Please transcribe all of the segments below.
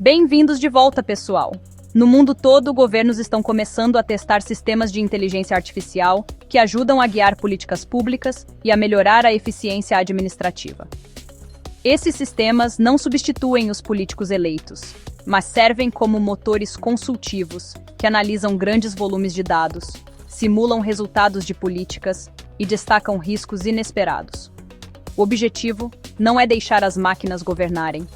Bem-vindos de volta, pessoal! No mundo todo, governos estão começando a testar sistemas de inteligência artificial que ajudam a guiar políticas públicas e a melhorar a eficiência administrativa. Esses sistemas não substituem os políticos eleitos, mas servem como motores consultivos que analisam grandes volumes de dados, simulam resultados de políticas e destacam riscos inesperados. O objetivo não é deixar as máquinas governarem,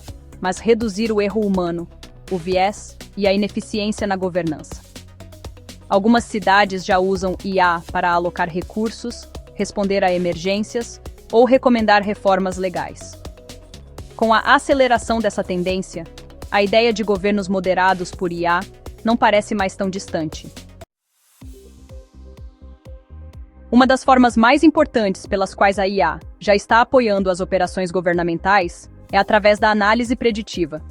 mas reduzir o erro humano, o viés e a ineficiência na governança. Algumas cidades já usam IA para alocar recursos, responder a emergências ou recomendar reformas legais. Com a aceleração dessa tendência, a ideia de governos moderados por IA não parece mais tão distante. Uma das formas mais importantes pelas quais a IA já está apoiando as operações governamentais é através da análise preditiva.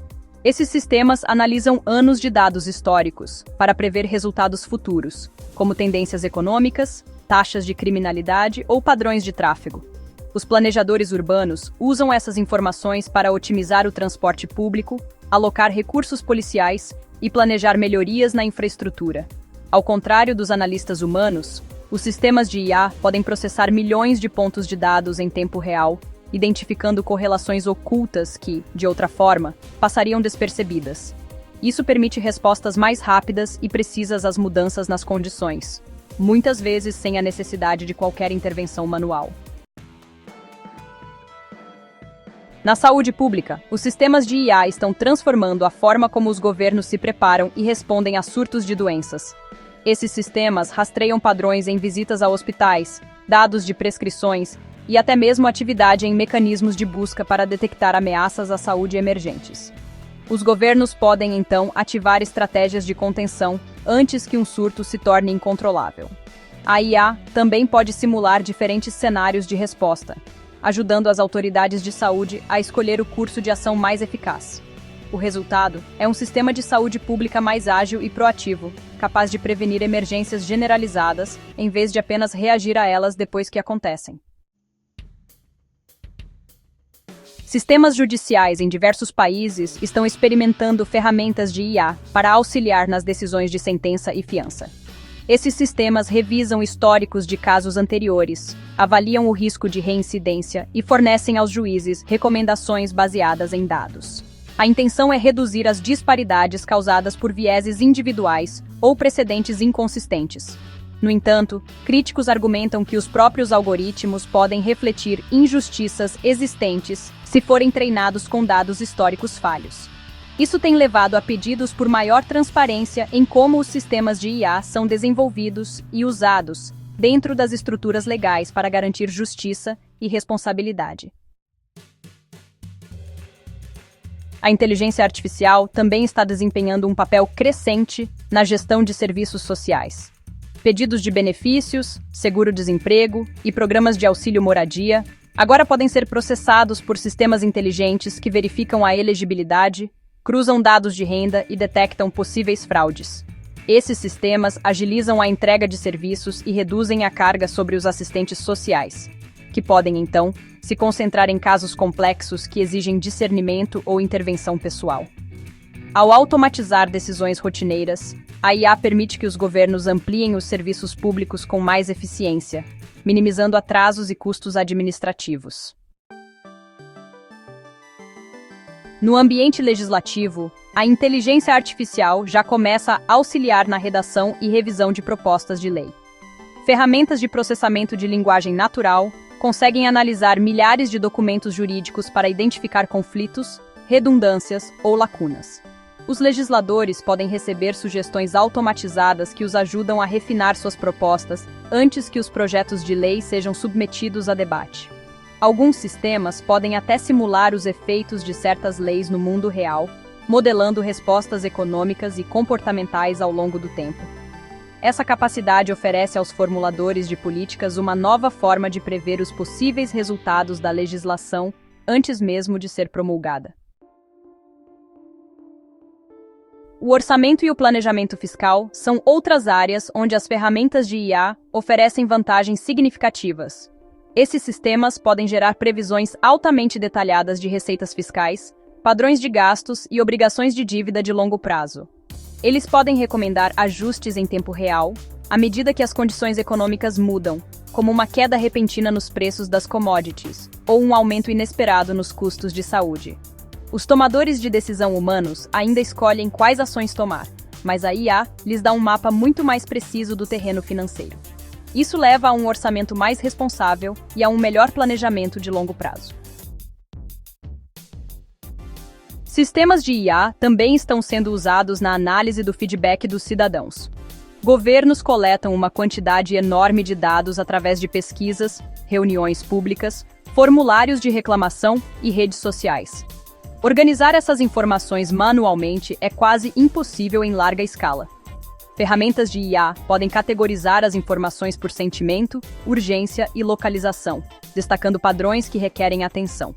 Esses sistemas analisam anos de dados históricos para prever resultados futuros, como tendências econômicas, taxas de criminalidade ou padrões de tráfego. Os planejadores urbanos usam essas informações para otimizar o transporte público, alocar recursos policiais e planejar melhorias na infraestrutura. Ao contrário dos analistas humanos, os sistemas de IA podem processar milhões de pontos de dados em tempo real, identificando correlações ocultas que, de outra forma, passariam despercebidas. Isso permite respostas mais rápidas e precisas às mudanças nas condições, muitas vezes sem a necessidade de qualquer intervenção manual. Na saúde pública, os sistemas de IA estão transformando a forma como os governos se preparam e respondem a surtos de doenças. Esses sistemas rastreiam padrões em visitas a hospitais, dados de prescrições e até mesmo atividade em mecanismos de busca para detectar ameaças à saúde emergentes. Os governos podem, então, ativar estratégias de contenção antes que um surto se torne incontrolável. A IA também pode simular diferentes cenários de resposta, ajudando as autoridades de saúde a escolher o curso de ação mais eficaz. O resultado é um sistema de saúde pública mais ágil e proativo, capaz de prevenir emergências generalizadas, em vez de apenas reagir a elas depois que acontecem. Sistemas judiciais em diversos países estão experimentando ferramentas de IA para auxiliar nas decisões de sentença e fiança. Esses sistemas revisam históricos de casos anteriores, avaliam o risco de reincidência e fornecem aos juízes recomendações baseadas em dados. A intenção é reduzir as disparidades causadas por vieses individuais ou precedentes inconsistentes. No entanto, críticos argumentam que os próprios algoritmos podem refletir injustiças existentes se forem treinados com dados históricos falhos. Isso tem levado a pedidos por maior transparência em como os sistemas de IA são desenvolvidos e usados dentro das estruturas legais para garantir justiça e responsabilidade. A inteligência artificial também está desempenhando um papel crescente na gestão de serviços sociais. Pedidos de benefícios, seguro-desemprego e programas de auxílio-moradia agora podem ser processados por sistemas inteligentes que verificam a elegibilidade, cruzam dados de renda e detectam possíveis fraudes. Esses sistemas agilizam a entrega de serviços e reduzem a carga sobre os assistentes sociais, que podem, então, se concentrar em casos complexos que exigem discernimento ou intervenção pessoal. Ao automatizar decisões rotineiras, a IA permite que os governos ampliem os serviços públicos com mais eficiência, minimizando atrasos e custos administrativos. No ambiente legislativo, a inteligência artificial já começa a auxiliar na redação e revisão de propostas de lei. Ferramentas de processamento de linguagem natural conseguem analisar milhares de documentos jurídicos para identificar conflitos, redundâncias ou lacunas. Os legisladores podem receber sugestões automatizadas que os ajudam a refinar suas propostas antes que os projetos de lei sejam submetidos a debate. Alguns sistemas podem até simular os efeitos de certas leis no mundo real, modelando respostas econômicas e comportamentais ao longo do tempo. Essa capacidade oferece aos formuladores de políticas uma nova forma de prever os possíveis resultados da legislação antes mesmo de ser promulgada. O orçamento e o planejamento fiscal são outras áreas onde as ferramentas de IA oferecem vantagens significativas. Esses sistemas podem gerar previsões altamente detalhadas de receitas fiscais, padrões de gastos e obrigações de dívida de longo prazo. Eles podem recomendar ajustes em tempo real, à medida que as condições econômicas mudam, como uma queda repentina nos preços das commodities ou um aumento inesperado nos custos de saúde. Os tomadores de decisão humanos ainda escolhem quais ações tomar, mas a IA lhes dá um mapa muito mais preciso do terreno financeiro. Isso leva a um orçamento mais responsável e a um melhor planejamento de longo prazo. Sistemas de IA também estão sendo usados na análise do feedback dos cidadãos. Governos coletam uma quantidade enorme de dados através de pesquisas, reuniões públicas, formulários de reclamação e redes sociais. Organizar essas informações manualmente é quase impossível em larga escala. Ferramentas de IA podem categorizar as informações por sentimento, urgência e localização, destacando padrões que requerem atenção.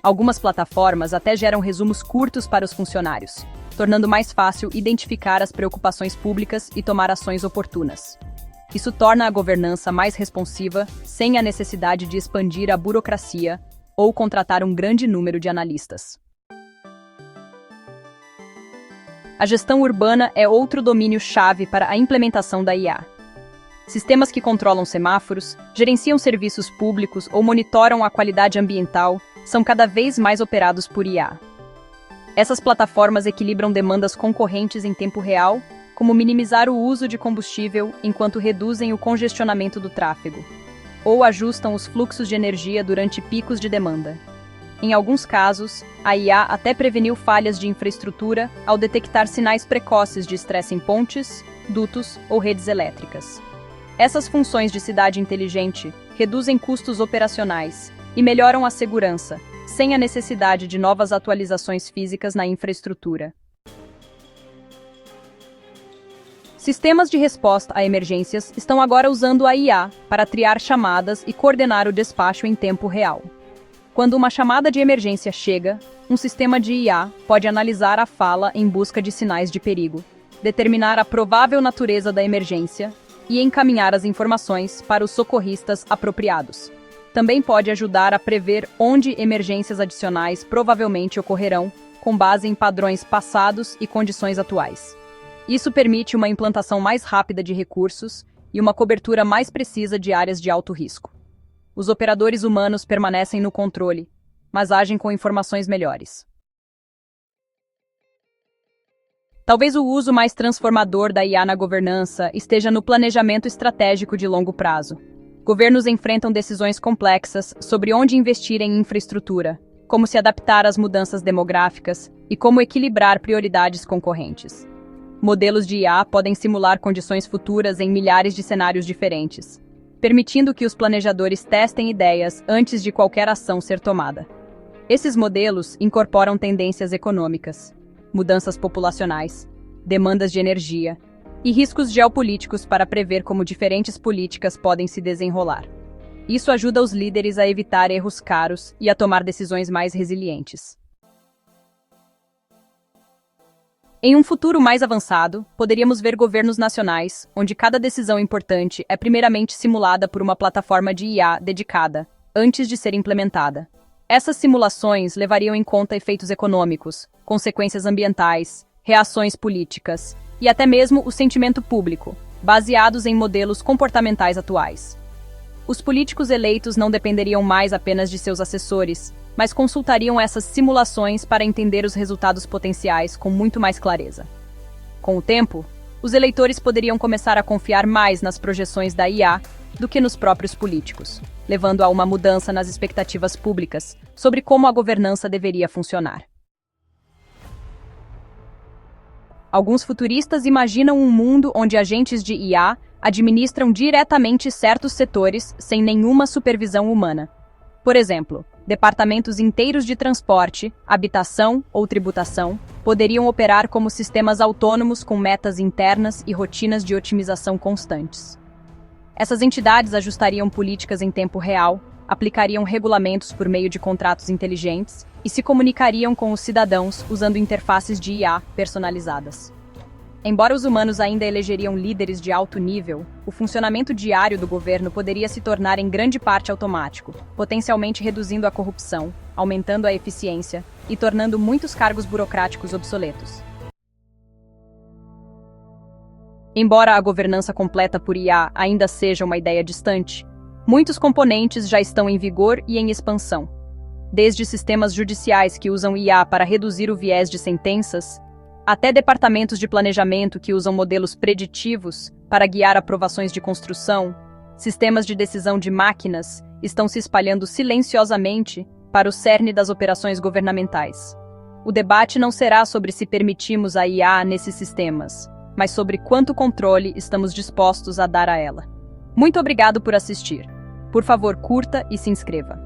Algumas plataformas até geram resumos curtos para os funcionários, tornando mais fácil identificar as preocupações públicas e tomar ações oportunas. Isso torna a governança mais responsiva, sem a necessidade de expandir a burocracia ou contratar um grande número de analistas. A gestão urbana é outro domínio-chave para a implementação da IA. Sistemas que controlam semáforos, gerenciam serviços públicos ou monitoram a qualidade ambiental são cada vez mais operados por IA. Essas plataformas equilibram demandas concorrentes em tempo real, como minimizar o uso de combustível enquanto reduzem o congestionamento do tráfego, ou ajustam os fluxos de energia durante picos de demanda. Em alguns casos, a IA até preveniu falhas de infraestrutura ao detectar sinais precoces de estresse em pontes, dutos ou redes elétricas. Essas funções de cidade inteligente reduzem custos operacionais e melhoram a segurança, sem a necessidade de novas atualizações físicas na infraestrutura. Sistemas de resposta a emergências estão agora usando a IA para triar chamadas e coordenar o despacho em tempo real. Quando uma chamada de emergência chega, um sistema de IA pode analisar a fala em busca de sinais de perigo, determinar a provável natureza da emergência e encaminhar as informações para os socorristas apropriados. Também pode ajudar a prever onde emergências adicionais provavelmente ocorrerão, com base em padrões passados e condições atuais. Isso permite uma implantação mais rápida de recursos e uma cobertura mais precisa de áreas de alto risco. Os operadores humanos permanecem no controle, mas agem com informações melhores. Talvez o uso mais transformador da IA na governança esteja no planejamento estratégico de longo prazo. Governos enfrentam decisões complexas sobre onde investir em infraestrutura, como se adaptar às mudanças demográficas e como equilibrar prioridades concorrentes. Modelos de IA podem simular condições futuras em milhares de cenários diferentes, permitindo que os planejadores testem ideias antes de qualquer ação ser tomada. Esses modelos incorporam tendências econômicas, mudanças populacionais, demandas de energia e riscos geopolíticos para prever como diferentes políticas podem se desenrolar. Isso ajuda os líderes a evitar erros caros e a tomar decisões mais resilientes. Em um futuro mais avançado, poderíamos ver governos nacionais, onde cada decisão importante é primeiramente simulada por uma plataforma de IA dedicada, antes de ser implementada. Essas simulações levariam em conta efeitos econômicos, consequências ambientais, reações políticas e até mesmo o sentimento público, baseados em modelos comportamentais atuais. Os políticos eleitos não dependeriam mais apenas de seus assessores, mas consultariam essas simulações para entender os resultados potenciais com muito mais clareza. Com o tempo, os eleitores poderiam começar a confiar mais nas projeções da IA do que nos próprios políticos, levando a uma mudança nas expectativas públicas sobre como a governança deveria funcionar. Alguns futuristas imaginam um mundo onde agentes de IA administram diretamente certos setores sem nenhuma supervisão humana. Por exemplo, departamentos inteiros de transporte, habitação ou tributação poderiam operar como sistemas autônomos com metas internas e rotinas de otimização constantes. Essas entidades ajustariam políticas em tempo real, aplicariam regulamentos por meio de contratos inteligentes e se comunicariam com os cidadãos usando interfaces de IA personalizadas. Embora os humanos ainda elegeriam líderes de alto nível, o funcionamento diário do governo poderia se tornar em grande parte automático, potencialmente reduzindo a corrupção, aumentando a eficiência e tornando muitos cargos burocráticos obsoletos. Embora a governança completa por IA ainda seja uma ideia distante, muitos componentes já estão em vigor e em expansão. Desde sistemas judiciais que usam IA para reduzir o viés de sentenças, até departamentos de planejamento que usam modelos preditivos para guiar aprovações de construção, sistemas de decisão de máquinas estão se espalhando silenciosamente para o cerne das operações governamentais. O debate não será sobre se permitimos a IA nesses sistemas, mas sobre quanto controle estamos dispostos a dar a ela. Muito obrigado por assistir. Por favor, curta e se inscreva.